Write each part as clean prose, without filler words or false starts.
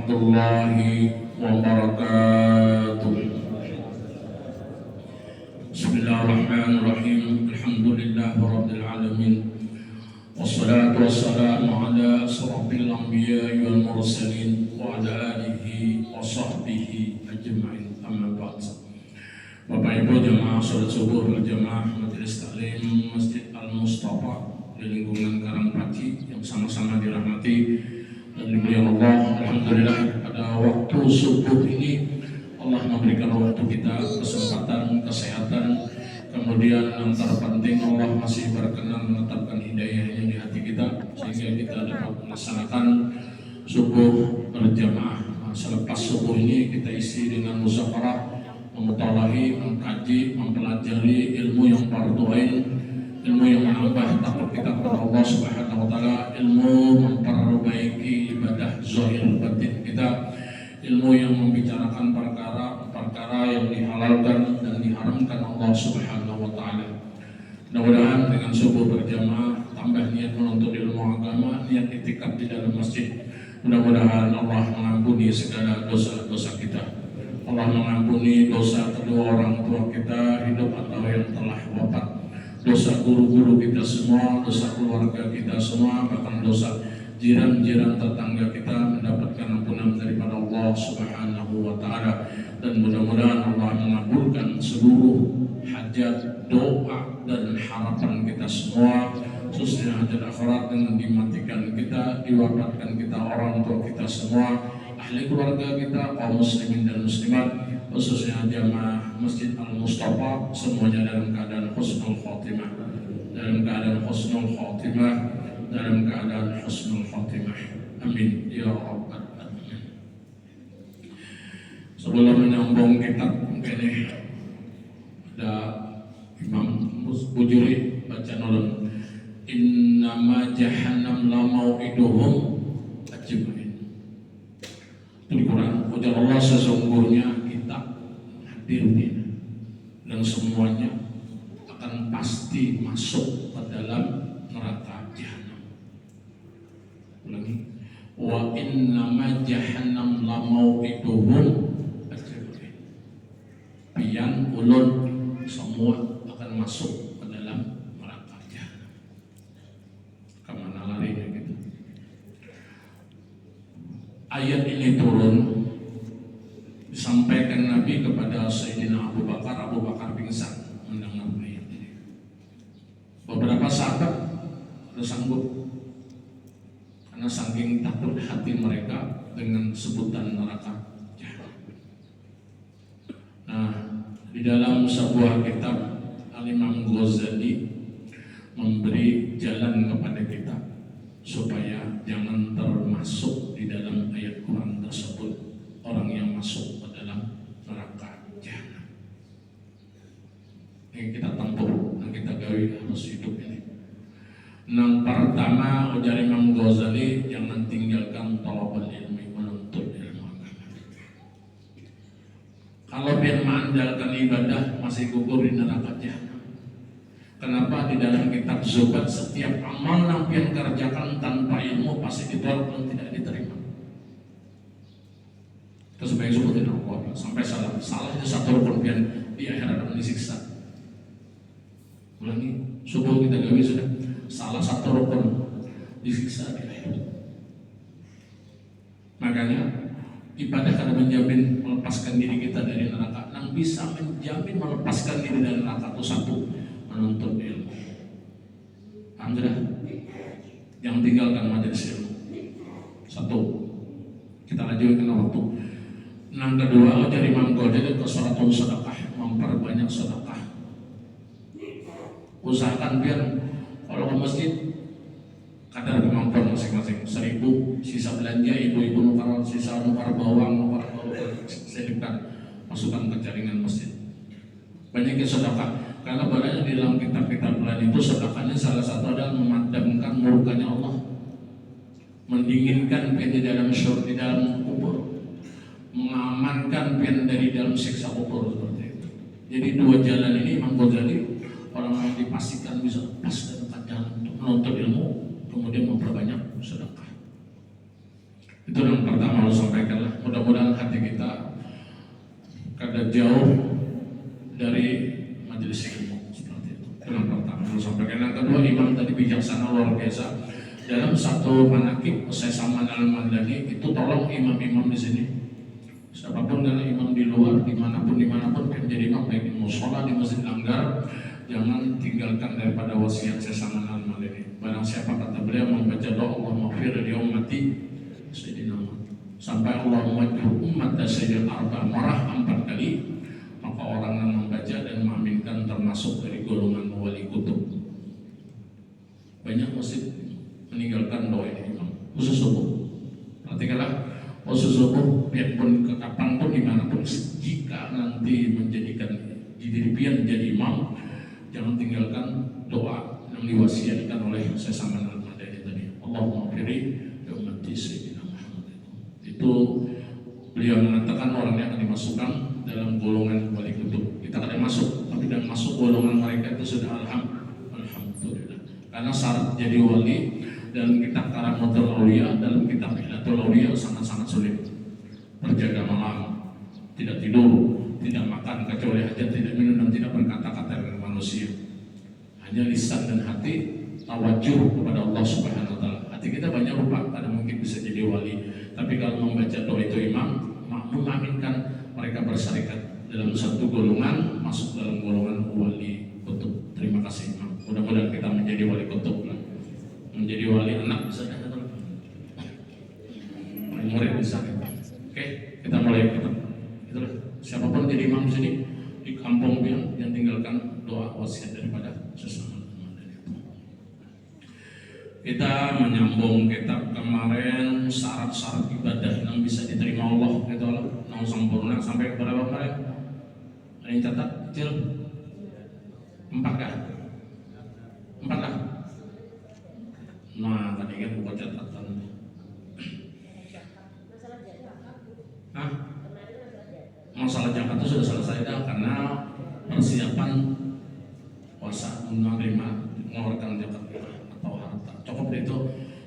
warahmatullahi wabarakatuh. Bismillahirrahmanirrahim. Alhamdulillahirabbil alamin. Wassalatu wassalamu ala asrofil anbiya'i wal mursalin wa ala alihi wa sahbihi ajma'in. Amma ba'd. Bapak Ibu jamaah salat subuh berjamaah Majelis Taklim Masjid Al-Mustafa di lingkungan Karangpaci yang sama-sama dirahmati dan dimuliakan Allah. Alhamdulillah pada waktu subuh ini Allah memberikan waktu kita kesempatan, kesehatan, kemudian yang terpenting Allah masih berkenan menetapkan hidayahnya di hati kita sehingga kita dapat melaksanakan subuh berjamaah. Selepas subuh ini kita isi dengan musyawarah, memutalahi, mengkaji, mempelajari ilmu yang fardu ain, ilmu yang menambah takut kita kepada Allah Subhanahu wa taala, ilmu memperbaiki ibadah zahir batin kita, ilmu yang membicarakan perkara yang dihalalkan dan diharamkan Allah Subhanahu wa taala. Mudah-mudahan dengan subuh berjamaah tambah niat menuntut ilmu agama, niat itikad di dalam masjid. Mudah-mudahan Allah mengampuni segala dosa-dosa kita. Allah mengampuni dosa kedua orang tua kita hidup atau yang telah wafat, dosa guru-guru kita semua, dosa keluarga kita semua, bahkan dosa jiran-jiran tetangga kita, mendapatkan ampunan daripada Allah Subhanahu wa taala. Dan mudah-mudahan Allah mengabulkan seluruh hajat, doa dan harapan kita semua, khususnya hajat akhirat dengan dimatikan kita, diwafatkan kita, orang tua kita semua, ahli keluarga kita, kaum muslimin dan muslimat, khususnya jamaah Masjid Al-Mustafa, semuanya dalam keadaan husnul khotimah, dalam keadaan husnul khotimah, dalam keadaan husnul khotimah. Amin ya rabbal alamin. Sebelum menyambung kitab ini ada Imam Bujuri baca nolong, innama jahannam la mau'iduhum ajmain. Di Quran ujar Allah, sesungguhnya kita hadir di dan semuanya akan pasti masuk ke dalam neraka jahanam. Ulangi, wa innama jahannam la mau'iduhum ajmain. Pian ulun semua akan masuk ke dalam neraka jahanam. Kemana larinya gitu? Ayat ini turun disampaikan Nabi kepada Sayyidina Abu Bakar. Abu Bakar pingsan mendengar ayat ini. Beberapa sahabat tidak sanggup karena saking takut hati mereka dengan sebutan neraka jahanam. Nah, di dalam sebuah kitab Al-Imam Ghazali memberi jalan kepada kita supaya jangan termasuk di dalam ayat Quran tersebut orang yang masuk ke dalam neraka jahanam. Yang kita tempuh, yang kita gawe harus hidup ini. Yang pertama ujar Imam Ghazali, jangan tinggalkan thalabul ilmi, menuntut ilmu agama. Kalau pian mengandalkan ibadah masih gugur di neraka jahanam. Kenapa di dalam kitab Zubat setiap amal yang pian kerjakan tanpa ilmu pasti ditolak dan tidak diterima. Itu sebagai sebutin Allah sampai salah itu satu rukun pian di akhirat akan disiksa. Ulangi, subuh kita gawe sudah salah satu rukun disiksa di akhirat. Makanya ibadah karena menjamin melepaskan diri kita dari neraka. Yang bisa menjamin melepaskan diri dari neraka itu satu, menuntut ilmu. Alhamdulillah, yang tinggalkan majelis ilmu. Satu, kita lanjutkan waktu. Yang kedua, dari Imam Ghazali ke suratul sedekah, memperbanyak sedekah. Usahakan biar kalau ke masjid kadar kemampuan masing-masing. 1.000 sisa belanja, ibu-ibu nukar sisa nukar bawang selipkan masukkan ke jaringan masjid. Banyakin sedekah. Karena banyak di dalam kitab-kitab lain itu sedekahnya salah satu adalah memadamkan murkanya Allah, mendinginkan pian di dalam syurga, di dalam kubur, mengamankan pian dari dalam siksa kubur seperti itu. Jadi dua jalan ini Imam Ghazali orang yang dipastikan bisa lepas dari jalan untuk menuntut ilmu, kemudian memperbanyak sedekah. Itu yang pertama harus sampaikan. jauh dari majelis ilmu seperti itu. Yang pertama sampaikan. Yang kedua, imam tadi bijaksana luar biasa dalam satu manakib saya sama Al-Madani itu. Tolong imam-imam di sini, siapapun karena imam di luar dimanapun kan jadi imam, baik di musola, di masjid langgar, jangan tinggalkan daripada wasiat saya sama Al-Madani. Barang siapa kata beliau membaca doa Allah maghfir li ummati Sayyidina sampai Allah wajhu umat Sayyidina arba marah 4 kali, maka orang yang membaca dan mengaminkan termasuk dari golongan wali kutub. Banyak masjid meninggalkan doa ini imam khusus subuh. Perhatikanlah, khusus subuh biarpun kapanpun dimanapun, jika nanti menjadikan diri pian jadi imam, jangan tinggalkan doa yang diwasiatkan oleh Sayyidina Al-Madani tadi. Allahumma firi ummati Sayyidina Muhammad. Itu beliau mengatakan orang yang akan dimasukkan dalam golongan wali kutub. Kita akan masuk, tapi dan masuk golongan mereka itu sudah alhamdulillah. Karena syarat jadi wali dalam kitab Karamatul Auliya, dalam kitab Hilatul Auliya sangat-sangat sulit. Berjaga malam, tidak tidur, tidak makan kecuali hajat, tidak minum dan tidak berkata-kata dengan manusia. Hanya lisan dan hati tawajuh kepada Allah Subhanahu wa taala. Hati kita banyak lupa, pada mungkin bisa jadi wali. Tapi kalau membaca doa itu imam, mengaminkan mereka bersarikat dalam satu golongan, masuk dalam golongan wali kutub. Terima kasih imam. Mudah-mudahan kita menjadi wali kutub lah. Menjadi wali anak bisa datang, murid bisa. Oke, kita mulai kita. Itulah. Siapapun jadi imam di sini di kampung yang tinggalkan doa wasiat daripada sesama. Kita menyambung kitab kemarin, syarat-syarat ibadah yang bisa diterima Allah, gitu Allah. Yang sempurna sampai berapa kemarin? Ada yang catat kecil? 4 kah? 4 kah? Nah, tadi kan buka catatan. Hah? Masalah zakat itu sudah selesai dah, karena persiapan puasa menerima mengeluarkan zakat atau harta. Cukup itu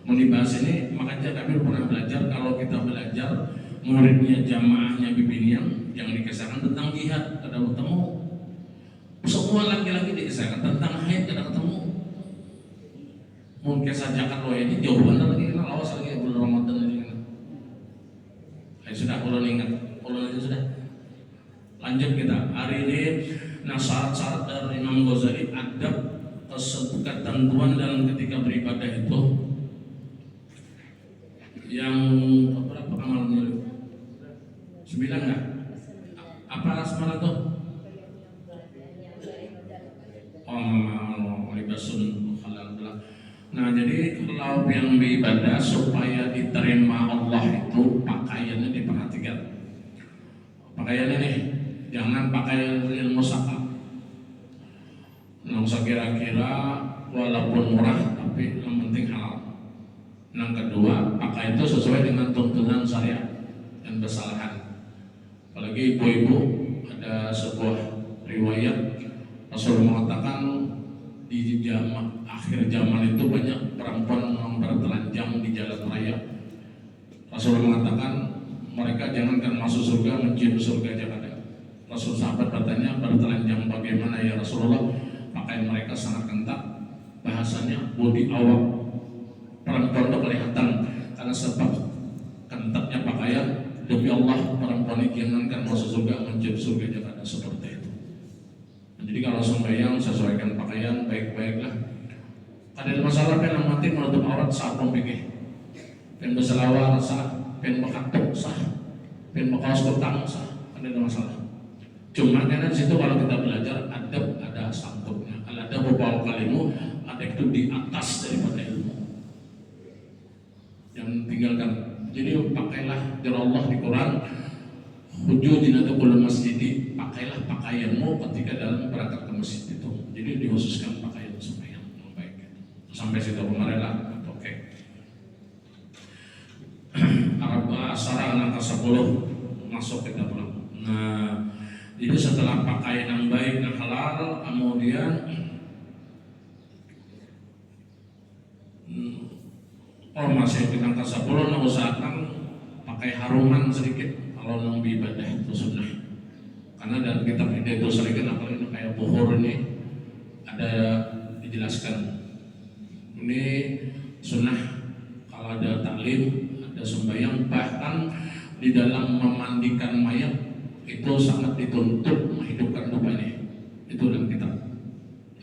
mau dibahas ini. Makanya kami pernah belajar, kalau kita belajar muridnya jamaahnya Bibinian yang dikisahkan tentang jihad, ada ketemu semua laki-laki dikisahkan tentang haid, ada ketemu. Mungkin saja kan lo ini jauh banget lagi, kenal awas lagi bulan Ramadan ini. Sudah ulun ingat, ulun itu sudah. Lanjut kita hari ini. Nah, syarat-syarat dari Imam Ghazali, adab ketentuan dalam ketika beribadah itu yang berapa amalnya? 9 nggak? Apa asmalah tuh? Oh, libasun halal. Nah, jadi kalau yang beribadah supaya diterima Allah itu pakaiannya diperhatikan. Pakaiannya nih, jangan pakaian ilmu saka. Nggak usah kira-kira walaupun murah tapi yang penting halal. Yang kedua, pakai itu sesuai dengan tuntunan syariat dan kesalahan. Apalagi ibu-ibu, ada sebuah riwayat Rasul mengatakan di akhir zaman itu banyak perempuan yang bertelanjang di jalan raya. Rasul mengatakan mereka jangankan masuk surga, mencium surga aja ada. Rasul sahabat bertanya, bertelanjang bagaimana ya Rasulullah? Pakaian mereka sangat ketat, bahasanya bodi awak perempuan itu kelihatan karena sebab ketatnya pakaian. Demi Allah, perempuan ini jangankan masuk surga, mencium surga aja ada, seperti itu. Jadi kalau sembahyang sesuaikan pakaian baik-baiklah. Ada masalah pen yang mati menutup aurat saat memikir. Pen berselawar sah, pen berkatuk sah, pen berkaos kutang sah. Ada masalah. Cuma karena situ kalau kita belajar adab ada santupnya. Kalau ada beberapa kalimu, ada itu di atas daripada ilmu. Yang tinggalkan. Jadi pakailah dari Allah di Quran. Hujudina kullu masjidi, pakailah pakaianmu ketika dalam berangkat ke masjid itu. Jadi dikhususkan pakaian supaya yang baik. Sampai situ kemarin lah. Oke. Arab Asara angka 10 masuk kita pulang. Nah, jadi setelah pakaian yang baik dan halal, kemudian masih di angka 10, nah usahakan pakai haruman sedikit. Kalau yang beribadah itu sunnah. Karena dalam kitab Hidayatul Salikin apalagi kayak Bukhur ini ada dijelaskan ini sunnah kalau ada taklim, ada sembahyang, bahkan di dalam memandikan mayat itu sangat dituntut menghidupkan dupa ini. Itu dalam kitab.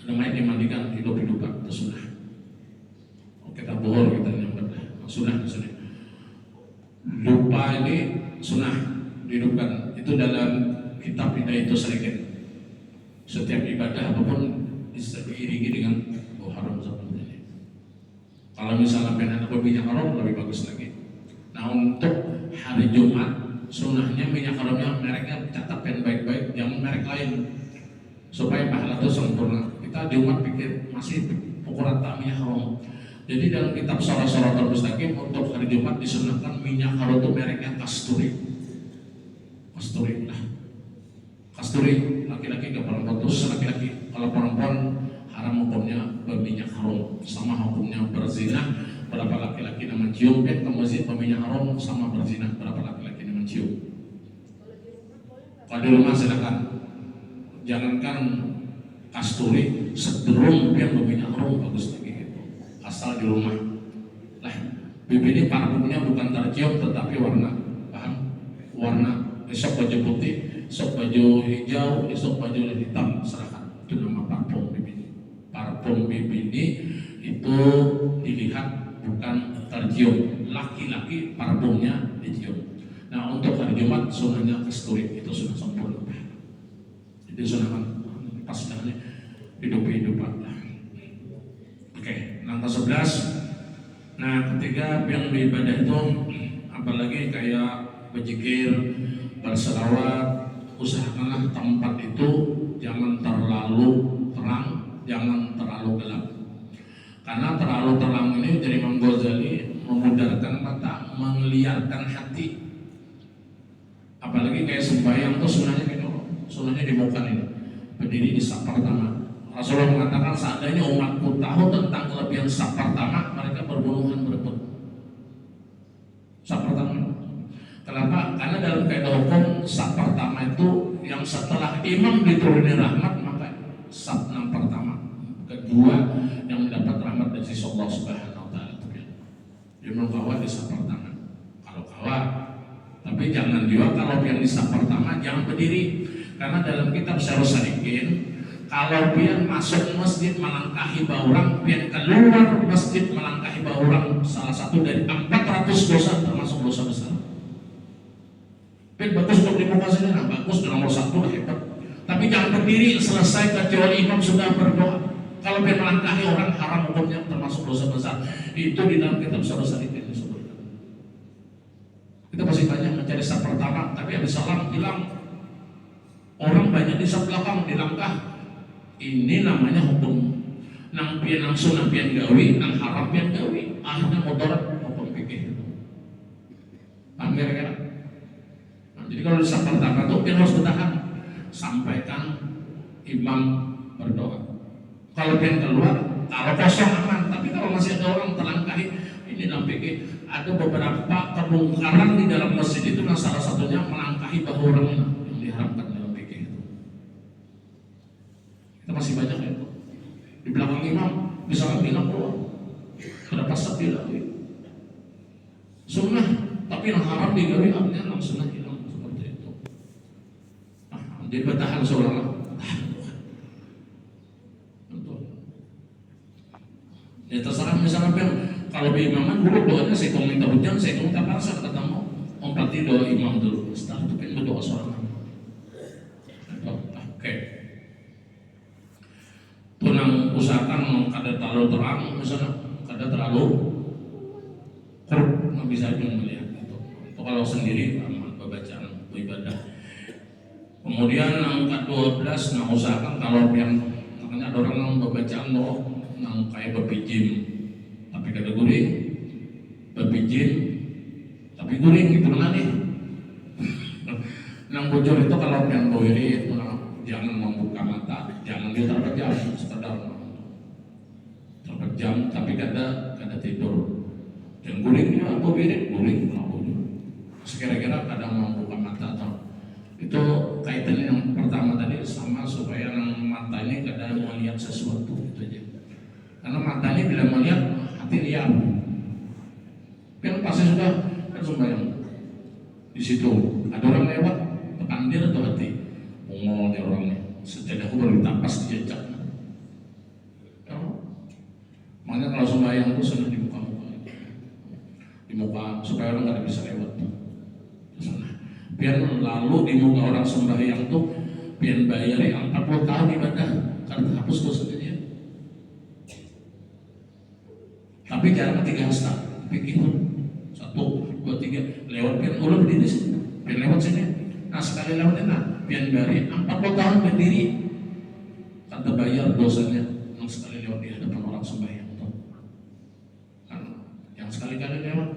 Ada mayat dimandikan hidup-hidupan, itu sunnah. Kita Bukhur kita nyambat sunnah di sini. Dupa ini sunnah dihidupkan. Itu dalam kitab Hidayatul Salikin. Setiap ibadah apapun bisa diiringi dengan bau haram seperti ini. Kalau misalnya pengen aku minyak haram lebih bagus lagi. Nah untuk hari Jumat sunnahnya minyak haramnya mereknya catat pen baik-baik, jangan merek lain supaya pahala itu sempurna. Kita Jumat pikir masih ukuran tak minyak haram. Jadi dalam kitab Sharathul Mustaqim untuk hari Jumat disunahkan minyak haram itu mereknya kasturi. Kasturi lah. Kasturi laki-laki gak pernah putus laki-laki. Kalau perempuan haram hukumnya berminyak haram, sama hukumnya berzina. Berapa laki-laki yang mencium ke masjid berminyak haram sama berzina. Berapa laki-laki yang mencium. Kalau di rumah silakan. Jangankan kasturi, sederung yang berminyak haram bagus lagi gitu. Asal di rumah. Lah, bibi ini parfumnya bukan tercium tetapi warna, paham? Warna. Esok baju putih, esok baju hijau, esok baju hitam, serahkan. Itu nama parfum bibi. Parfum bibi ini itu dilihat bukan tercium. Laki-laki parfumnya dicium. Nah untuk hari Jumat sunnahnya kasturi, itu sunnah sempurna. Jadi sunnah pas sekali hidup-hidupan. Oke, langkah 11. Nah ketiga yang beribadah itu apalagi kayak berzikir, berselawat, usahakanlah tempat itu jangan terlalu terang, jangan terlalu gelap. Karena terlalu terang ini dari Imam Ghazali memudarkan mata, meliarkan hati. Apalagi kayak sembahyang tuh sunnahnya gitu, sunnahnya di muka ini, berdiri di saf pertama. Rasulullah mengatakan seandainya umatku tahu tentang kelebihan saf pertama, mereka berbunuhan berebut. Saf pertama. Kenapa? Karena dalam kaidah hukum saf pertama itu yang setelah imam dituruni rahmat maka saf yang pertama, kedua yang mendapat rahmat dari sisi Allah Subhanahu wa taala. Imam kawat di saf pertama. Kalau kawat, tapi jangan juga kalau yang di saf pertama jangan berdiri. Karena dalam kitab Syarah Salikin, kalau pian masuk masjid melangkahi bawang, pian keluar masjid melangkahi bawang, salah satu dari 400 dosa termasuk dosa besar. Bagus untuk di muka saja, nah bagus nomor 1 lah hebat. Tapi jangan berdiri selesai kecuali imam sudah berdoa. Kalau dia melangkahi orang haram hukumnya termasuk dosa besar. Itu di dalam kitab Syarah Salikin disebutkan. Kita masih banyak mencari saf pertama, tapi habis salam hilang. Orang banyak di saf belakang dilangkah. Ini namanya hukum. Nang pian nang sunah pian gawi, nang haram pian gawi. Akhirnya mudarat hukum fikih. Paham kira-kira? Jadi kalau di saf pertama itu pian harus bertahan sampaikan imam berdoa. Kalau pian keluar, kalau kosong aman. Tapi kalau masih ada orang terlangkahi, ini nampik ada beberapa kebongkaran di dalam masjid itu. Nah salah satunya melangkahi bahu orang ini yang diharapkan dalam fikih itu. Kita masih banyak itu. Di belakang imam bisa bilang keluar. Kenapa saf dilalui? Sunnah, tapi yang haram digawe artinya yang sunnah hilang. Jadi bertahan seolah-olah. Ya terserah misalnya kalau di imaman dulu doanya saya minta hujan, saya minta parsa ketemu empati doa imam dulu. Setelah itu kan berdoa seorang. Oke. Tunang usahakan kada terlalu terang, misalnya kada terlalu korup, nggak bisa juga melihat itu. Itu kalau sendiri aman bacaan ibadah. Kemudian yang ke-12 nah usahakan kalau yang makanya ada orang yang bacaan doa yang kayak berpijim tapi kada guring, berpijim tapi guring gitu mana nih. Nang bujur itu kalau yang bawiri itu jangan membuka mata, jangan dia terpejam, sekedar terpejam tapi kada tidur. Yang guring juga bawiri guring, sekira-kira kadang membuka mata atau itu kaitannya yang mata ini kadang melihat sesuatu gitu aja. Karena mata ini bila melihat, hati lihat. Kan pasti sudah kan sembahyang. Di situ ada orang lewat, tekan dia atau hati. Ngomong dia orangnya. Sejak aku baru ditapas diajak. Makanya kalau sembahyang itu sudah di muka supaya orang nggak bisa lewat. Biar lalu di muka orang sembahyang tuh biar bayar yang 40 tahun ibadah karena hapus dosanya dia. Tapi jangan 3 hasta, pikir 1, 2, 3 lewat biar ulang berdiri sini, biar lewat sini. Nah sekali lewat ini, biar bayar 40 tahun berdiri karena bayar dosanya yang sekali lewat di hadapan orang sembahyang. Yang sekali-kali lewat.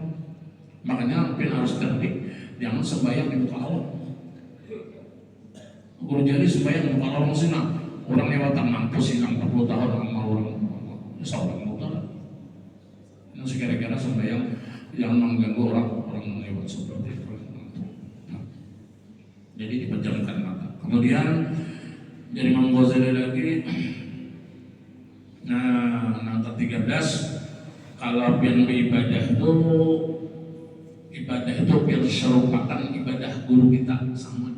Makanya pin harus terdik, jangan sembahyang di muka Allah. Guru jadi sembahyang di muka Allah sih, orang lewat tak mampu sih 40 tahun orang seorang muka. Yang sekira-kira sembahyang jangan mengganggu orang lewat seperti itu. Jadi dipejamkan mata. Kemudian dari Imam Ghazali lagi, nah ke-13. Kalau pian beribadah itu pian serupakan ibadah guru kita sama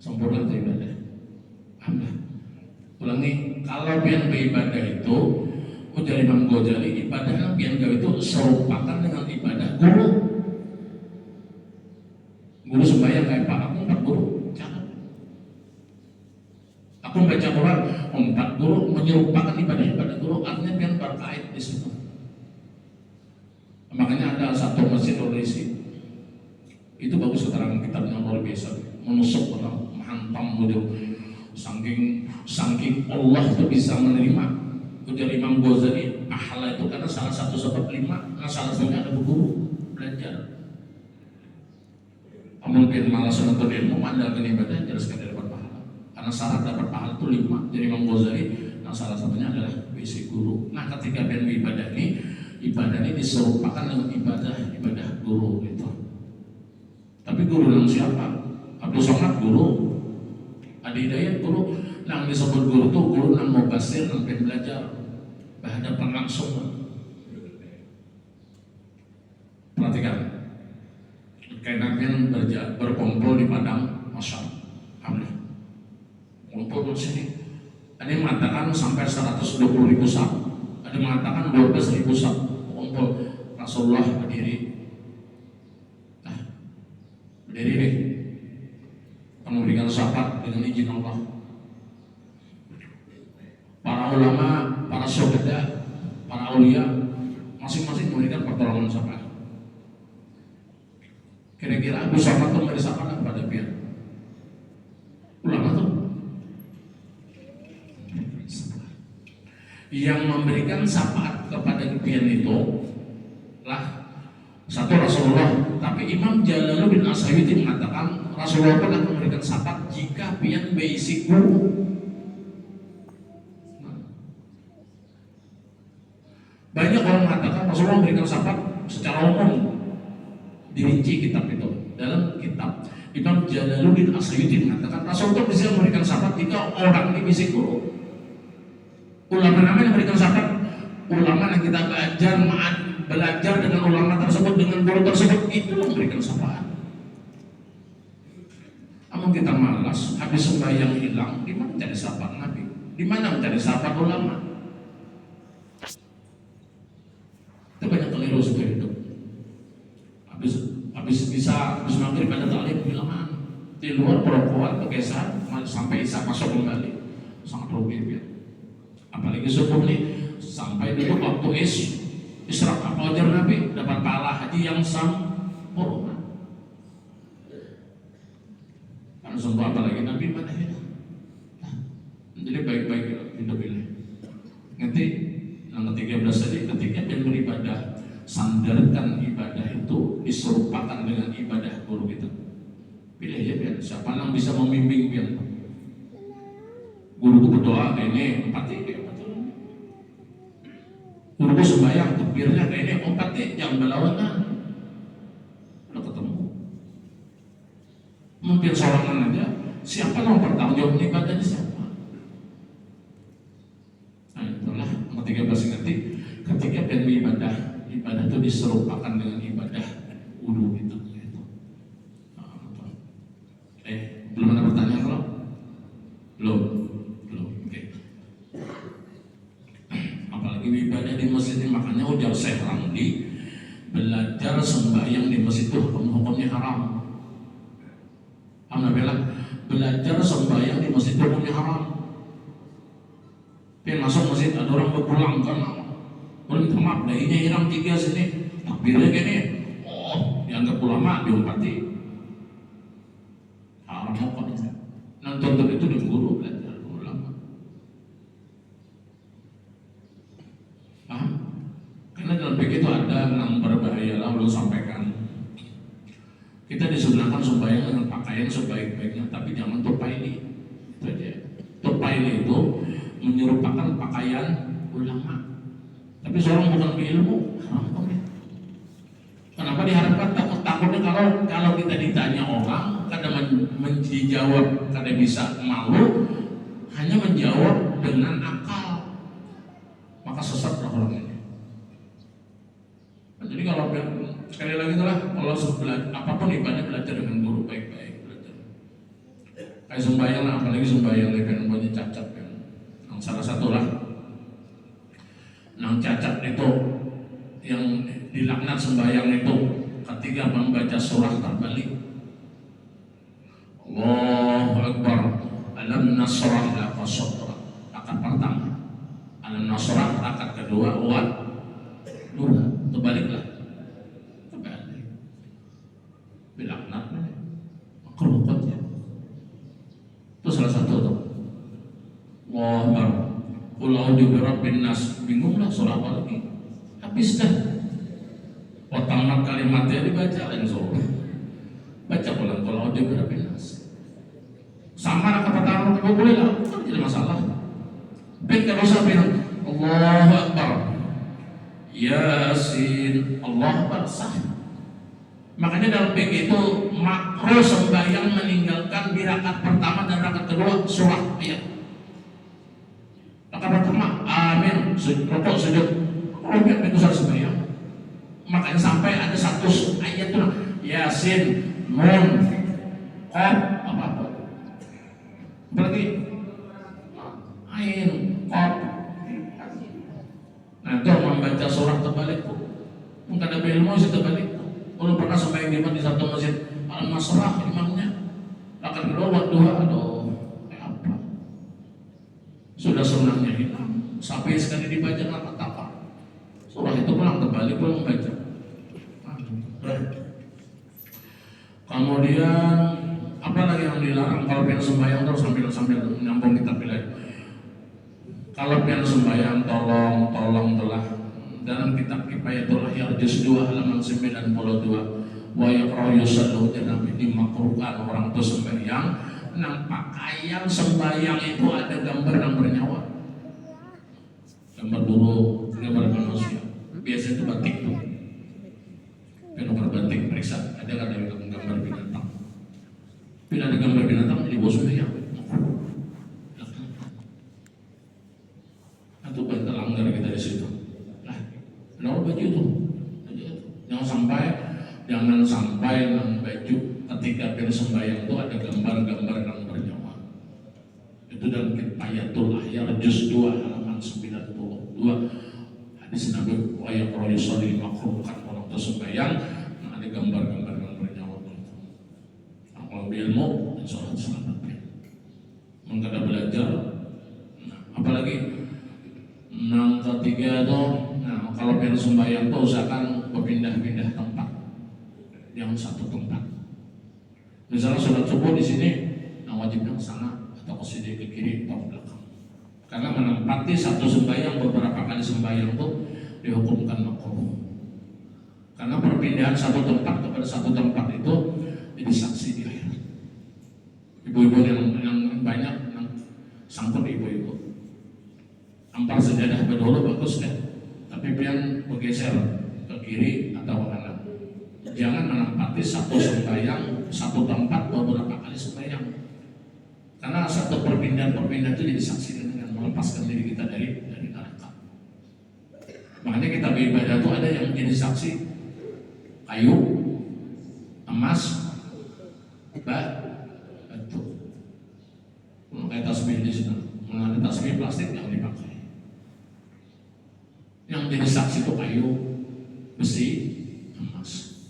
sempurna itu ibadah. Alhamdulillah. Ulangi, kalau pian beribadah itu ujar Imam Ghazali ibadahnya pian gawe itu serupakan dengan ibadah guru. Guru sembahyang kayak Pak, aku 4 guru, jangan. Aku baca Quran, 4 guru menyerupakan ibadah guru, artinya pian berkait di situ. Makanya ada satu masjid Indonesia itu bagus keterangan kitabnya luar biasa, menusuk orang menghantam model saking Allah itu bisa menerima. Ujar Imam Ghazali pahala itu karena salah satu sebab 5, nah salah satunya ada guru belajar. Mungkin malas untuk ilmu mandalkan ibadah jelaskan dapat pahala. Karena syarat dapat pahala itu 5. Jadi Imam Ghazali, nah salah satunya adalah basic guru. Nah ketika ibadah ini diserupakan dengan ibadah guru itu. Tapi guru yang siapa? Abdul Somad guru, Adi Hidayat guru. Yang disebut guru itu guru yang mau basir, yang pengen belajar berhadapan langsung. Perhatikan, kayak nabian berkumpul di padang masyar, alhamdulillah. Kumpul di sini. Ada yang mengatakan sampai 120.000 sak, ada yang mengatakan 12.000 sak. Rasulullah berdiri, berdiri deh, memberikan syafaat dengan izin Allah. Para ulama, para syuhada, para aulia, masing-masing memberikan pertolongan syafaat. Kira-kira Abu Syafaat itu memberi syafaat kepada pihak ulama tuh yang memberikan syafaat kepada pian itu lah satu Rasulullah, tapi Imam Jalaluddin As-Suyuti mengatakan Rasulullah pernah memberikan syafaat jika pian basic guru. Banyak orang mengatakan Rasulullah memberikan syafaat secara umum, dirinci kitab itu. Dalam kitab Imam Jalaluddin As-Suyuti mengatakan Rasulullah bisa memberikan syafaat jika orang ini basic guru. Ulama yang memberikan syafaat, ulama yang kita belajar dengan ulama tersebut, dengan guru tersebut, itu memberikan syafaat. Namun kita malas, habis sembahyang hilang, di mana cari syafaat Nabi? Di mana mencari syafaat ulama? Itu banyak keliru seperti itu. Habis maghrib ada taklim bilangan di luar perempuan bergeser sampai isya masuk kembali, sangat rugi. Apalagi subuh nih sampai dulu waktu Isra apa ajar Nabi dapat pahala haji yang sempurna. Kan sempurna apalagi Nabi mana ya? Jadi baik-baik hidup ini. Nanti yang ke-13 tadi ketika dia beribadah, sandarkan ibadah itu diserupakan dengan ibadah guru kita. Pilih aja biar siapa yang bisa membimbing biar. Guru berdoa ini 4 guru sembahyang takbirnya kayak ini 4 jangan berlawanan. Udah ketemu. Mungkin sorangan aja. Siapa yang bertanggung jawab ibadahnya siapa? dia pasti ngerti. Ketika pian ibadah itu diserupakan dengan ibadah wudu itu. Belum ada pertanyaan kalau? Belum. Oke. Apalagi ibadah di masjid ini, makanya ujar Syekh Ramli, belajar sembahyang di masjid itu hukumnya haram. Alhamdulillah, belajar sembahyang di masjid itu hukumnya haram. Dia masuk masjid ada orang berpulang kan, orang minta maaf, dahinya hilang 3 sini, takbirnya gini, dianggap ulama, diumpati. Haram apa? Nonton itu di guru belajar ulama. Paham? Karena dalam fikih itu ada yang berbahaya, lalu sampaikan. Kita disunahkan sembahyang dengan pakaian sebaik-baiknya, tapi jangan tupaili. Itu aja. Tupaili itu menyerupakan pakaian ulama. Tapi seorang bukan berilmu, haram ya. Kenapa diharapkan? Takutnya kalau kita ditanya orang, kadang menjawab, kadang bisa malu, hanya menjawab dengan akal, maka sesatlah orang ini. Jadi kalau sekali lagi itulah, kalau apapun ibadah belajar dengan guru baik-baik, belajar. Kayak sembahyang, apalagi sembahyang lepen punya cacat kan. Yang salah satu lah, yang cacat itu, yang dilaknat sembahyang itu, ketika membaca surah terbalik. Allahu Akbar, alam nasrah laka sadrak, rakaat pertama. Alam nasrah, rakaat kedua, dua, terbaliklah. Terbalik. Bilaknat kerukutnya. Itu salah satu tuh. Allahu Akbar, qul a'udzu birabbin nas, bingunglah surah apa lagi. Habis dah. Tamat kalimatnya dibaca langsung. Baca pulang qul a'udzu birabbin nas. Sama rakaat pertama juga boleh lah, tidak masalah. Beda dosa bilang Allahu Akbar, Yasin, Allahu Akbar sah. Makanya dalam fikih itu makruh sembahyang meninggalkan di rakaat pertama dan rakaat kedua surah ayat. Rakaat pertama amin, rukuk sujud, rukuk itu salah sembahyang. Makanya sampai ada satu ayat itu Yasin, Nun, Qaf, apa-apa. Berarti Ain, Qaf. Nah itu membaca surah terbalik tuh. Mungkin ada ilmu sih terbalik tuh. Kalau pernah sampai di satu masjid Al-Masrah imamnya akan kedua duha, aduh kayak apa? Sudah sunnahnya hilang. Sampai sekali dibaca nggak apa-apa. Surah itu pulang terbalik pulang membaca. Kemudian apa lagi yang dilarang? Kalau pengen sembahyang terus sambil nyambung kita pilih. Kalau pengen sembahyang tolong telah dalam kitab Kifayatul Ahyar juz 2 halaman 92 wa yaqra'u yusallu Nabi dimakruhkan orang itu sembahyang nang pakaian sembahyang itu ada gambar yang bernyawa, gambar burung, gambar manusia, biasa itu batik tuh, gambar batik periksa ada kan gambar binatang, bila ada gambar binatang jadi bos sembahyang. Itu bantal langgar kita di situ. Nah, kenapa baju itu? Jangan sampai dalam baju ketika bersembahyang itu ada gambar-gambar yang bernyawa. Itu dalam Kifayatul Ahyar juz 2 halaman 92. Hadis Nabi wa yaqra'u yusalli makruhkan orang tersembahyang ada gambar-gambar yang bernyawa. Nah, kalau ilmu insyaallah selamat. Mengkada belajar. Nah, apalagi yang ketiga itu, nah kalau pengen sembahyang tuh usahakan berpindah-pindah tempat, jangan satu tempat. Misalnya sholat subuh di sini, nah wajibnya ke sana atau ke sini, ke kiri atau ke belakang. Karena menempati satu sembahyang beberapa kali sembahyang itu dihukumkan makruh. Karena perpindahan satu tempat kepada satu tempat itu jadi saksi di akhirat. Ibu-ibu yang banyak yang sangkut ibu-ibu. Ampar sejadah berdulu bagus kan, tapi pian bergeser ke kiri atau ke kanan. Jangan menempati satu sembahyang satu tempat beberapa kali sembahyang, karena satu perpindahan itu disaksikan dengan melepaskan diri kita dari neraka. Makanya kita beribadah itu ada yang jadi saksi kayu, emas, batu. Kayak tasbih di sini, mengenai tasbih plastik yang dipakai. Yang jadi saksi itu kayu, besi, emas.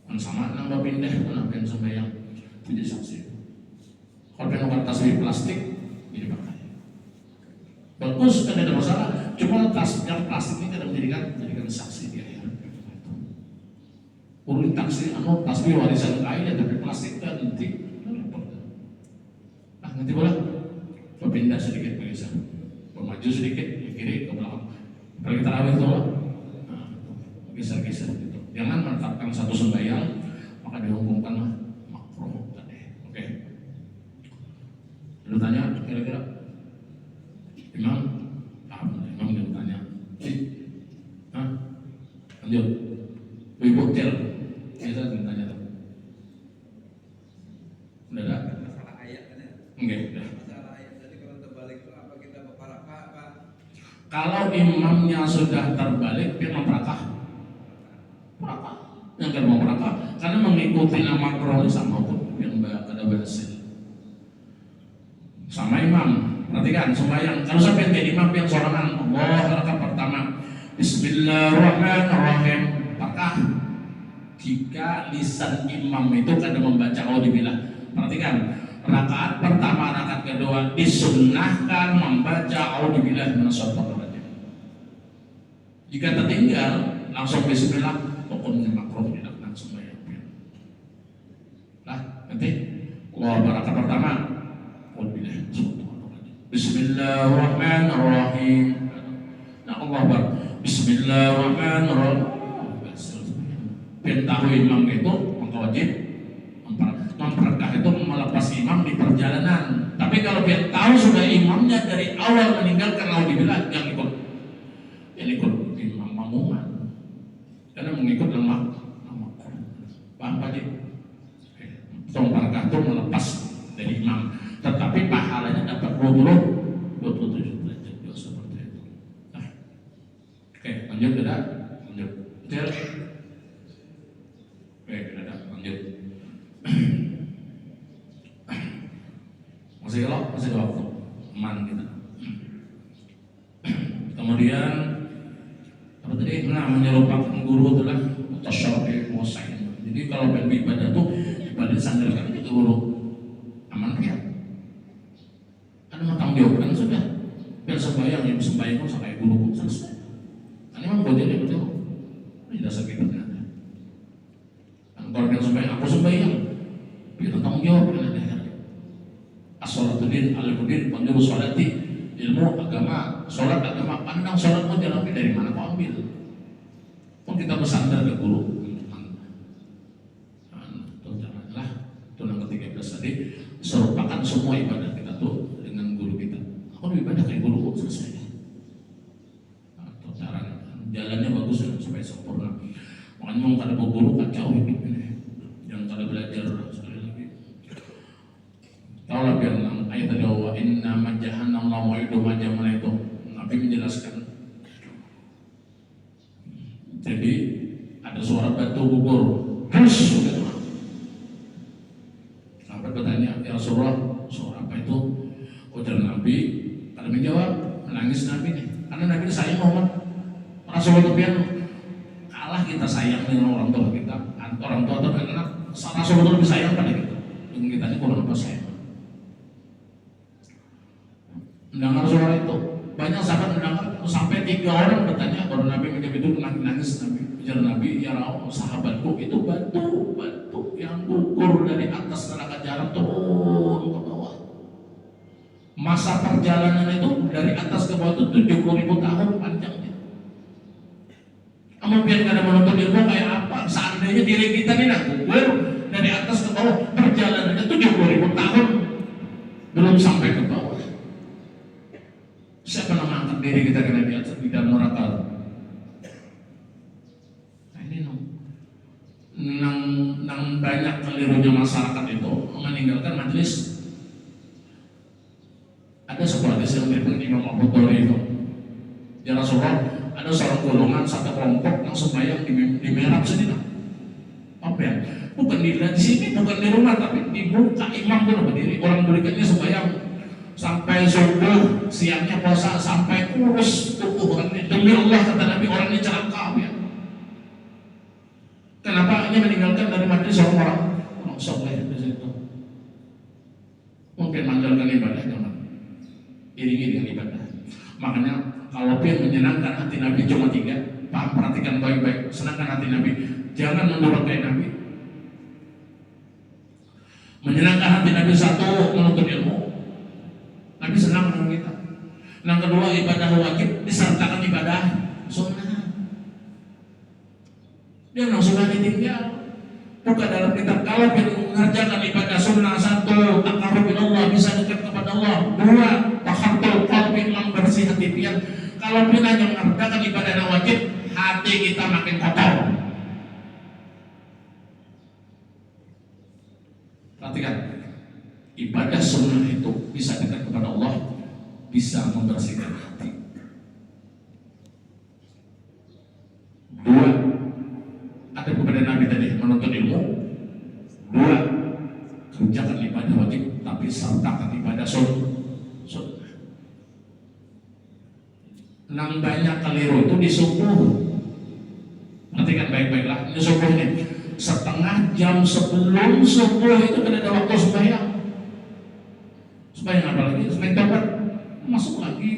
Kan sama nambah pindah, nambah sembahyang itu jadi saksi. Kalau pengen tasbih plastik, ini pakai. Bagus, kan ada masalah. Cuma yang plastik ini kadang menjadikan saksi dia ya. Urut taksi, tasbih warisan kaya tapi plastik kan nanti. Nanti boleh berpindah sedikit bergeser, bermaju sedikit ke kiri ke belakang. Kalau kita rawat itu, geser-geser gitu. Jangan menetapkan satu sembahyang maka dihukumkan makruh tadi. Oke. Lalu tanya kira-kira Imam dia tanya, lanjut, ibu tel, kita tanya tuh, udah ada? Masalah ayat kan ya? Enggak, udah. Masalah ayat, jadi kalau terbalik itu apa kita berparakah apa? Kalau imamnya sudah terbalik, dia memperakah, yang kedua memperakah, karena mengikuti nama Qur'an sama hukum yang ada bahasa. Sama imam, perhatikan sembahyang. Kalau sampai jadi imam yang sorangan, Allah rakaat pertama, Bismillahirrahmanirrahim. Apakah jika lisan imam itu kadang membaca auzubillah? Perhatikan, rakaat pertama, rakaat kedua disunnahkan membaca auzubillah minasyaitonir rajim. Jika tertinggal, langsung Bismillah, hukumnya makruh dilakukan sembahyang. Nah, nanti rakaat pertama. Bismillahirrahmanirrahim. Nah, Allah bar. Bismillahirrahmanirrahim. Tahu imam itu maka wajib memperakah itu melepas imam di perjalanan. Tapi kalau dia tahu sudah imamnya dari awal meninggalkan auzubillah, yang ikut imam mamuman. Karena mengikut nama Quran. Paham Pak Ji? Memperakah itu melepas dari imam. Tetapi pahalanya dapat 27 derajat seperti itu. Nah, oke, lanjut tidak? Lanjut. Oke, tidak lanjut. Masih ada waktu, aman kita. Kemudian apa tadi? Nah, menyerupakan guru adalah tasyarruf musain. Jadi kalau beribadah tuh ibadah sandarkan itu guru, aman ya. Mau tanggung jawab kan sudah, biar sembahyang yang sembahyang pun sampai guru selesai. Ini memang bodohnya betul, ini dasar kita ternyata. Kalau yang sembahyang, aku sembahyang, biar tanggung jawab kan ada. As-sholatuddin al-mudin penjuru sholati, ilmu agama, sholat agama, pandang sholatmu jangan dari mana kau ambil. Pun kita bersandar ke guru. Itu janganlah, itu yang ke-13 tadi, serupakan semua ibadah kita tuh. Aku ibadah kayak guru selesai. Atau cara jalannya bagus supaya sempurna. Makanya mau kada guru kacau hidup ini. Yang kada belajar sekali lagi. Tahu lah biar ayat tadi wa inna majahannam la mu'idu majamana itu. Nabi menjelaskan. Jadi ada suara batu gugur. Terus gitu. Sahabat bertanya, ya Rasulullah, suara apa itu? Ujar Nabi. Kalau menjawab, menangis Nabi nih. Karena Nabi sayang Muhammad. Rasulullah itu kalah kita sayang dengan orang tua kita. Orang tua atau anak, Rasulullah lebih sayang pada kita. Dengan kita ini kurang apa sayang. Mendengar suara itu, banyak sahabat mendengar sampai 3 orang bertanya. Baru Nabi menjawab itu nangis Nabi. Bicara Nabi, ya Rasul, sahabatku itu batu yang gugur dari atas neraka jarak turun ke bawah. Masa perjalanan itu dari atas ke bawah itu 70.000 tahun panjangnya. Kamu biar kada menuntut ilmu kayak apa? Seandainya diri kita ini nak gugur dari atas ke bawah, perjalanannya 70.000 tahun belum sampai ke bawah. Siapa yang mengangkat diri kita kena di atas di dalam neraka? Nah ini nang banyak kelirunya masyarakat itu meninggalkan majelis. Ada sebuah hadis yang diriwayatkan Imam Abu Dawud itu. Ya Rasulullah, ada seorang golongan satu kelompok yang sembahyang di mihrab sini. Apa ya? Bukan di sini, bukan di rumah, tapi dibuka imam tuh berdiri, orang berikutnya sembahyang sampai subuh, siangnya puasa sampai kurus tubuh orangnya. Demi Allah kata Nabi, orang ini celaka ya. Kenapa? Ini meninggalkan dari majelis orang soleh di situ. Mungkin menjalankan ibadah jangan iringi dengan ibadah. Makanya kalau pun menyenangkan hati Nabi cuma 3, perhatikan baik-baik. Senangkan hati Nabi, jangan mendurhakai Nabi. Menyenangkan hati Nabi 1, menuntut ilmu. Nabi senang dengan kita. Yang kedua, ibadah wajib disertakan ibadah sunnah. Dia sunnah ditinggal. Buka dalam kitab, kalau mengerjakan ibadah sunnah 1, taqarrub Allah, bisa dekat kepada Allah. 2, tahartul qalbi, membersih hati pian. Kalau kita hanya mengerjakan ibadah wajib, hati kita makin kotor. Perhatikan, ibadah sunnah itu bisa dekat kepada Allah, bisa membersihkan hati. 2, ada kepada Nabi tadi, menuntut ilmu. 2, kerjakan ibadah wajib, tapi sertakan ibadah sunnah. Yang banyak keliru itu di subuh. Perhatikan baik-baiklah, ini subuh ini. Setengah jam sebelum subuh itu kan ada waktu sembahyang. Sembahyang apa lagi? Selain tobat, masuk lagi.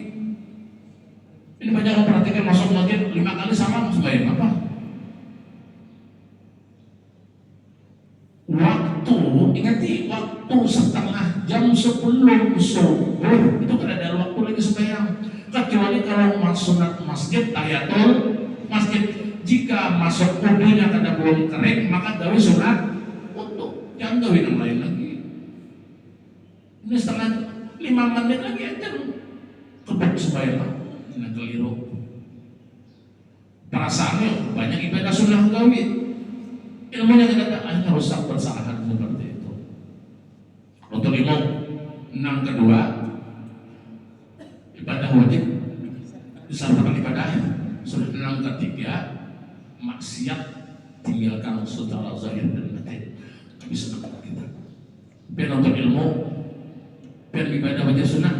Ini banyak yang perhatikan, masuk lagi 5 kali salam, sembahyang apa? Waktu, ingati, waktu setengah jam sebelum subuh itu kan ada waktu lagi sembahyang. Kecuali kalau sunat masjid, tahiyatul masjid. Jika masuk wudunya kada belum kering, maka gawe sunat wudu. Jangan gawe yang lain lagi. Ini setengah 5 menit lagi aja kebet sembahyang. Ini keliru. Perasaannya banyak ibadah sunnah gawe. Ilmunya kada ada, rusak bersalahan seperti itu. Untuk ilmu. Yang kedua, ibadah wajib disertakan ibadah sunnah. Yang ketiga, maksiat tinggalkan secara zahir dan batin. Kami senang kita. Untuk ilmu, ibadah wajib sunnah,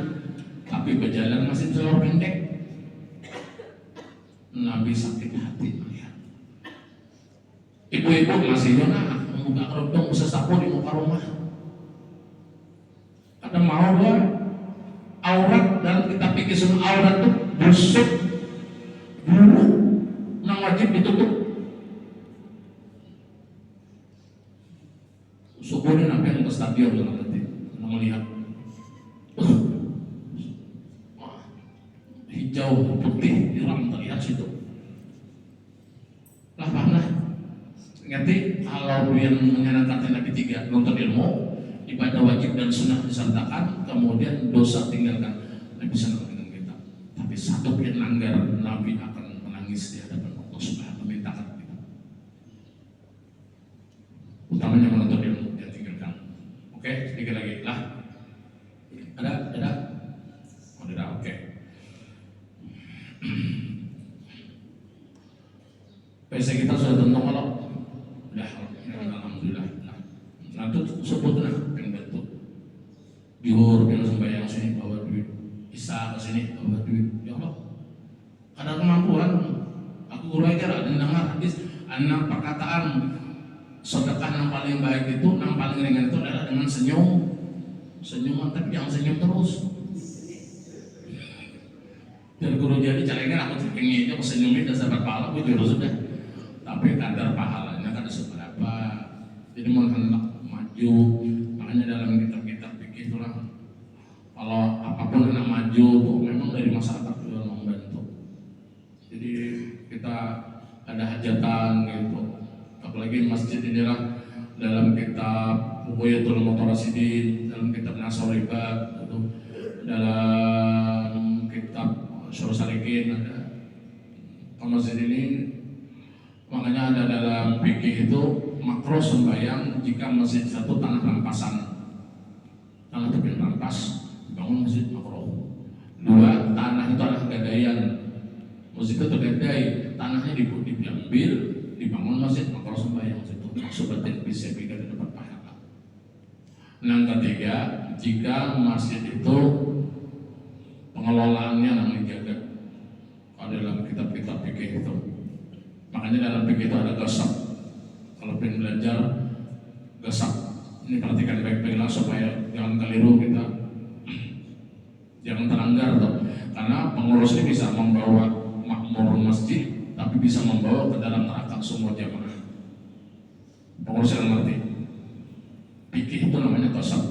tapi berjalan masih jalur pendek. Nabi sakit hati melihat ibu-ibu masih nyona membuka kerudung sesapu di muka rumah. Ada mau gak aurat, dan kita pikir semua aurat itu busuk dulu, yang wajib ditutup. Subuh ini sampai ke stadion dengan nanti melihat hijau putih hitam terlihat situ. Lah mana? Ngerti kalau yang menyenangkan Nabi 3, menuntut ilmu, ibadah wajib dan sunnah disertakan, kemudian dosa tinggalkan. Nabi senang dengan kita. Tapi satu yang langgar, Nabi akan menangis di hadapan Allah Subhanahu memintakan kita. Utamanya menuntut ilmu dia tinggalkan. Oke, sedikit lagi lah. Ada? Oh, tidak. Oke. PC kita sudah tentu kalau udah, alhamdulillah. Nah itu sebutlah pengen Bihur pengen sembahyang sini bawa duit, Isa ke sini bawa duit. Ya Allah, ada kemampuan. Aku guru ajar, ada dengar hadis, anak perkataan sedekah yang paling baik itu, yang paling ringan itu adalah dengan senyuman, tapi jangan senyum terus. Dan guru jadi caranya aku pengen aja senyumin dan sahabat pahala itu sudah. Tapi kadar pahalanya kan seberapa. Jadi mau hendak maju, makanya dalam kitab-kitab fikih itulah kalau apapun hendak maju tuh memang dari masyarakat juga membantu. Jadi kita ada hajatan gitu. Apalagi masjid inilah dalam kitab Bughyatul Mutarassidin, dalam kitab Nasrulibad, gitu. Dalam kitab Syarh Salikin ada masjid ini. Makanya ada dalam fikih itu makruh sembahyang jika masjid satu tanah rampasan, tanah tepi rampas, dibangun masjid makruh. 2, tanah itu adalah gadaian Terus itu tergadai tanahnya diambil, dibangun masjid, maka sembahyang situ. Maksud batin bisa pikir dapat pahala. Yang ketiga, jika masjid itu pengelolaannya namanya jaga. Kalau dalam kitab-kitab fikih itu, makanya dalam fikih itu ada gasab. Kalau pengen belajar gasab, ini perhatikan baik-baik lah supaya jangan keliru kita, jangan terlanggar tuh. Karena pengurus ini bisa membawa makmur masjid, tapi bisa membawa ke dalam neraka semua jamaah. Pengurus yang ngerti fikih itu namanya gasab.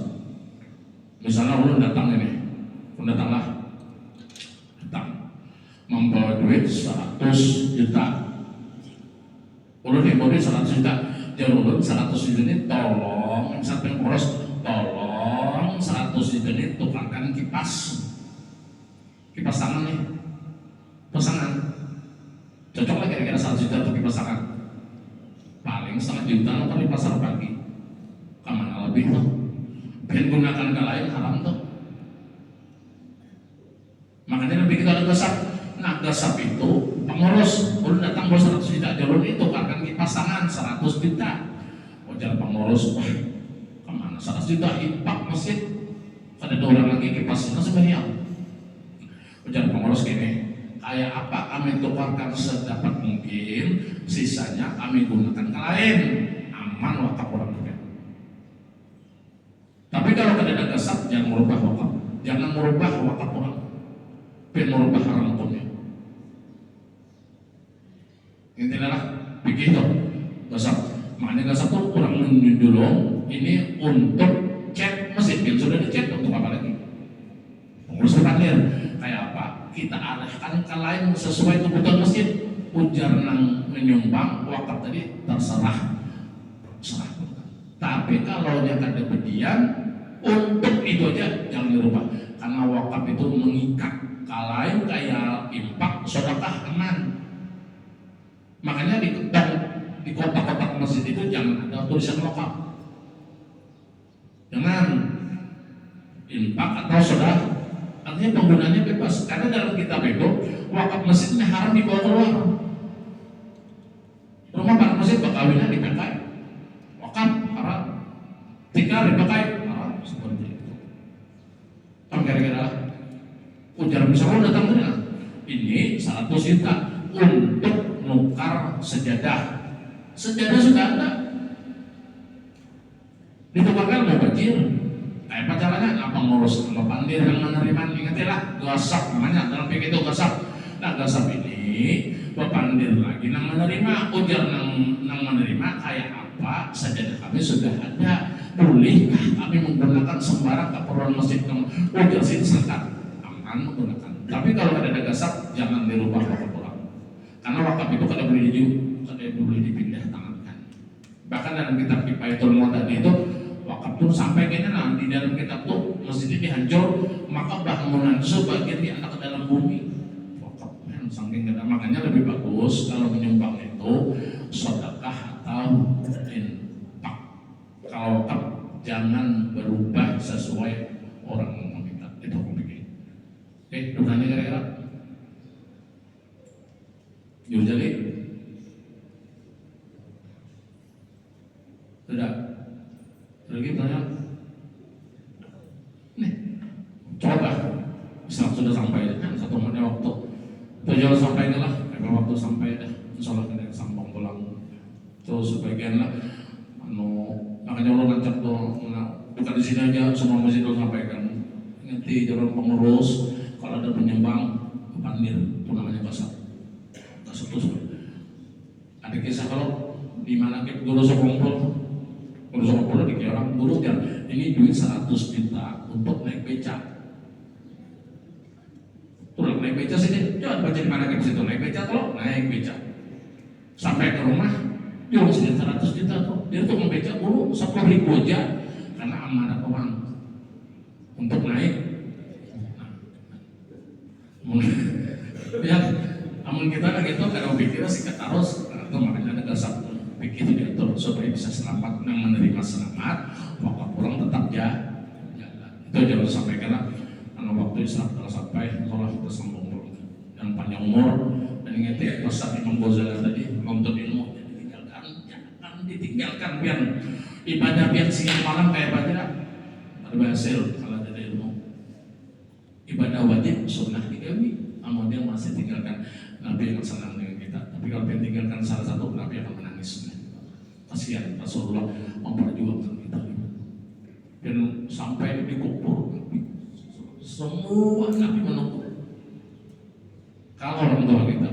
Misalnya lu datang ini, datang membawa duit 100 juta. Ulun yang bawa duit 100 juta, jalur 100 juta ini tolong sampai pengurus, tolong 100 juta ini tukarkan kipas tangan nih, pasangan. Cocok lah kira-kira 100 juta untuk kipas tangan. Paling 1,5 juta nonton di pasar pagi. Kemana lebih tuh? Pengen gunakan ke lain haram tuh. Makanya lebih kita ada gasab. Nah gasab itu pengurus, ulun datang bawa 100 juta, jalur itu tukarkan kipas tangan 100 juta. Wajar pengurus, wah kemana 100 juta impak masjid. Ada 2 orang lagi kipasnya sebenarnya. Wajar pengurus gini, kayak apa kami tukarkan sedapat mungkin, sisanya kami gunakan ke lain, aman wakaf orang juga. Tapi kalau kada gasab, jangan merubah wakaf, jangan merubah wakaf orang, pengen merubah haram hukumnya. Intinya lah, begitu gasab. Makanya gasab tuh kurang menjulung ini untuk cek masjid yang sudah dicek untuk apa lagi? Pengurus berpandir kayak apa? Kita arahkan ke lain sesuai kebutuhan masjid. Ujar nang menyumbang wakaf tadi terserah. Tapi kalau yang ada bedian untuk itu aja jangan dirubah. Karena wakaf itu mengikat. Kalau lain kayak impak, sedekah aman. Makanya di kotak-kotak masjid itu jangan ada tulisan wakaf. Jangan impak atau sedekah. Artinya penggunaannya bebas. Karena dalam kitab itu wakaf masjidnya haram dibawa keluar. Rumah para masjid bakawinnya dipakai. Wakaf haram. Tikar dipakai haram seperti itu. Kan kira-kira ujar misalnya datang ke ini 100 juta untuk nukar sejadah. Sejadah sudah ada. Ditukarkan mau banjir. Kayak apa caranya? Apa ngurus sama pandir yang menerima? Ingatlah gasab namanya dalam fikih itu gasab. Nah gasab ini pepandir lagi nang menerima, ujar nang menerima kayak apa? Sajadah kami sudah ada. Bolehkah kami menggunakan sembarang keperluan masjid kamu? Ujar sini sekat aman menggunakan. Tapi kalau ada gasab jangan dirubah wakaf orang. Karena wakaf itu kada boleh dipindah tangankan. Bahkan dalam kitab Kifayatul Mu'tadi itu wakaf tuh sampai kayaknya nanti dalam kitab tuh masjid ini hancur, maka bangunan sebagian diangkat ke dalam bumi. Wakaf saking kada, makanya lebih bagus kalau menyumbang itu sedekah atau infak. Kalau wakaf jangan berubah sesuai orang meminta. Itu aku pikir. Oke, dukanya kira-kira. Yuk jadi. Sudah. Lagi banyak. Nih, coba. Sudah sampai kan 1 menit waktu. Tujuan sampai lah. Kalau waktu sampai dah. Insyaallah kena sambung pulang. Terus sebagian lah. Makanya Allah ngajak tuh. Bukan di sini aja semua masjid itu sampaikan. Nanti jalan pengurus kalau ada penyumbang pandir itu namanya gasab. Gasab itu ada kisah kalau di mana kita guru sekompol dikira orang guru kan ini duit 100 juta untuk naik becak. Tuh naik becak sini, jangan baca di mana ke situ naik becak kalau naik becak sampai ke rumah, jual sini 100 juta tuh dia tuh membecak guru 10.000 aja karena amanah uang untuk naik. Ya, amun kita gitu kalau pikir sikat harus atau makanya ada gasab begitu diatur supaya bisa selamat yang menerima selamat wakaf pulang tetap jalan. Itu jangan sampaikan lah karena waktu Islam telah sampai Allah kita sambung yang panjang umur mengingat pesan Imam Ghazali tadi, menuntut ilmu jangan ditinggalkan biar ibadah biar siang malam kayak baca berhasil kalau ada ilmu. Ibadah wajib sunnah digawi, amal dia masih tinggalkan. Nabi akan senang dengan kita, tapi kalau dia tinggalkan salah satu, Nabi akan menangis. Kasihan Rasulullah memperjuangkan kita dan sampai dikubur semua Nabi menunggu. Kalau orang tua kita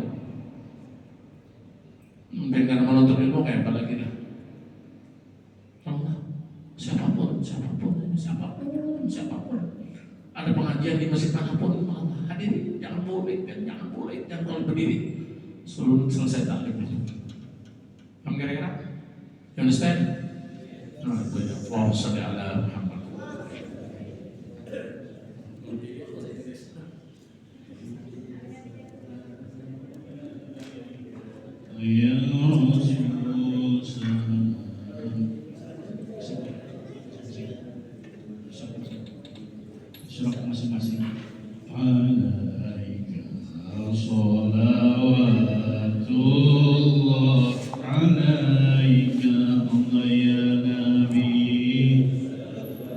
dengan menuntut ilmu kayak apa lagi dah? Allah, siapapun ada pengajian di masjid manapun, hadirin, jangan boleh, jangan kalau berdiri sebelum selesai taklim. Kamu kira-kira? You understand? Nah, itu ya. Allahumma shalli ala Muhammad. Ya Rasulullah, surat masing-masing. Alaika